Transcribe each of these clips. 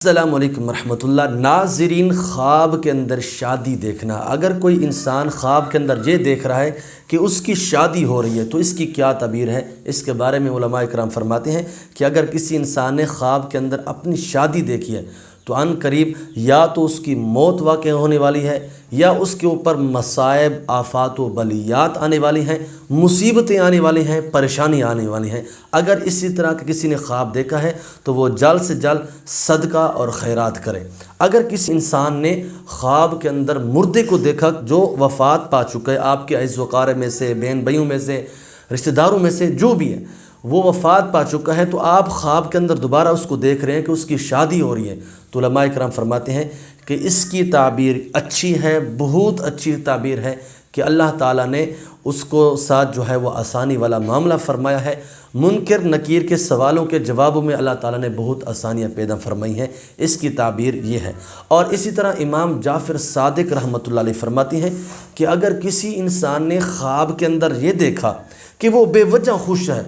السلام علیکم ورحمۃ اللہ۔ ناظرین، خواب کے اندر شادی دیکھنا، اگر کوئی انسان خواب کے اندر یہ دیکھ رہا ہے کہ اس کی شادی ہو رہی ہے تو اس کی کیا تعبیر ہے؟ اس کے بارے میں علماء کرام فرماتے ہیں کہ اگر کسی انسان نے خواب کے اندر اپنی شادی دیکھی ہے تو عن قریب یا تو اس کی موت واقع ہونے والی ہے یا اس کے اوپر مصائب، آفات و بلیات آنے والی ہیں، مصیبتیں آنے والی ہیں، پریشانی آنے والی ہیں۔ اگر اسی طرح کا کسی نے خواب دیکھا ہے تو وہ جلد سے جلد صدقہ اور خیرات کرے۔ اگر کسی انسان نے خواب کے اندر مردے کو دیکھا جو وفات پا چکا ہے، آپ کے اعز و اقارب میں سے، بہن بھائیوں میں سے، رشتہ داروں میں سے جو بھی ہے وہ وفات پا چکا ہے، تو آپ خواب کے اندر دوبارہ اس کو دیکھ رہے ہیں کہ اس کی شادی ہو رہی ہے، تو علماء کرام فرماتے ہیں کہ اس کی تعبیر اچھی ہے، بہت اچھی تعبیر ہے کہ اللہ تعالیٰ نے اس کو ساتھ جو ہے وہ آسانی والا معاملہ فرمایا ہے۔ منکر نکیر کے سوالوں کے جوابوں میں اللہ تعالیٰ نے بہت آسانیاں پیدا فرمائی ہیں، اس کی تعبیر یہ ہے۔ اور اسی طرح امام جعفر صادق رحمۃ اللہ علیہ فرماتے ہیں کہ اگر کسی انسان نے خواب کے اندر یہ دیکھا کہ وہ بے وجہ خوش ہے،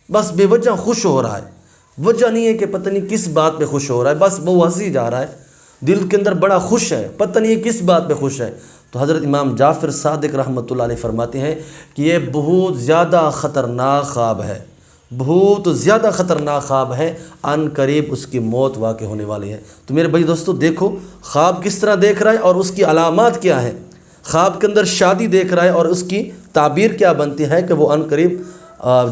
بس بے وجہ خوش ہو رہا ہے، وجہ نہیں ہے کہ پتہ نہیں کس بات پہ خوش ہو رہا ہے، بس وہ ہنسی جا رہا ہے، دل کے اندر بڑا خوش ہے، پتہ نہیں کس بات پہ خوش ہے، تو حضرت امام جعفر صادق رحمۃ اللہ علیہ فرماتے ہیں کہ یہ بہت زیادہ خطرناک خواب ہے، بہت زیادہ خطرناک خواب ہے، عن قریب اس کی موت واقع ہونے والی ہے۔ تو میرے بھائی دوستو، دیکھو خواب کس طرح دیکھ رہا ہے اور اس کی علامات کیا ہے۔ خواب کے اندر شادی دیکھ رہا ہے اور اس کی تعبیر کیا بنتی ہے کہ وہ عن قریب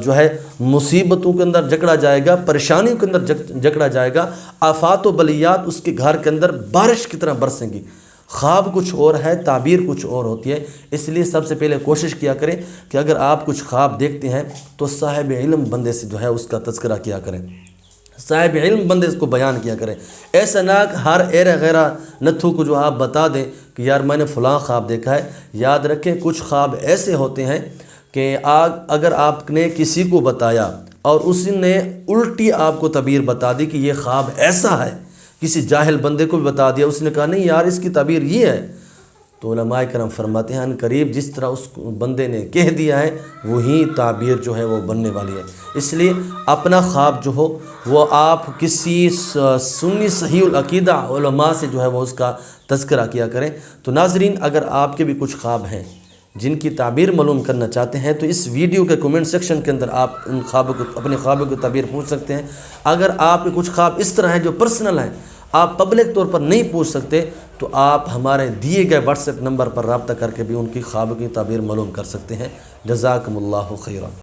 جو ہے مصیبتوں کے اندر جکڑا جائے گا، پریشانیوں کے اندر جکڑا جائے گا، آفات و بلیات اس کے گھر کے اندر بارش کی طرح برسیں گی۔ خواب کچھ اور ہے، تعبیر کچھ اور ہوتی ہے، اس لیے سب سے پہلے کوشش کیا کریں کہ اگر آپ کچھ خواب دیکھتے ہیں تو صاحب علم بندے سے جو ہے اس کا تذکرہ کیا کریں، صاحب علم بندے اس کو بیان کیا کریں۔ ایسا نہ کہ ہر ایرا غیرہ نتھو کو جو آپ بتا دیں کہ یار میں نے فلاں خواب دیکھا ہے۔ یاد رکھیں کچھ خواب ایسے ہوتے ہیں کہ اگر آپ نے کسی کو بتایا اور اس نے الٹی آپ کو تعبیر بتا دی کہ یہ خواب ایسا ہے، کسی جاہل بندے کو بھی بتا دیا، اس نے کہا نہیں یار اس کی تعبیر یہ ہے، تو علماء کرام فرماتے ہیں عن قریب جس طرح اس بندے نے کہہ دیا ہے وہی تعبیر جو ہے وہ بننے والی ہے۔ اس لیے اپنا خواب جو ہو وہ آپ کسی سنی صحیح العقیدہ علماء سے جو ہے وہ اس کا تذکرہ کیا کریں۔ تو ناظرین، اگر آپ کے بھی کچھ خواب ہیں جن کی تعبیر معلوم کرنا چاہتے ہیں تو اس ویڈیو کے کومنٹ سیکشن کے اندر آپ ان خوابوں کو، اپنے خوابوں کی تعبیر پوچھ سکتے ہیں۔ اگر آپ کے کچھ خواب اس طرح ہیں جو پرسنل ہیں، آپ پبلک طور پر نہیں پوچھ سکتے، تو آپ ہمارے دیے گئے واٹس ایپ نمبر پر رابطہ کر کے بھی ان کی خوابوں کی تعبیر معلوم کر سکتے ہیں۔ جزاکم اللہ خیرا۔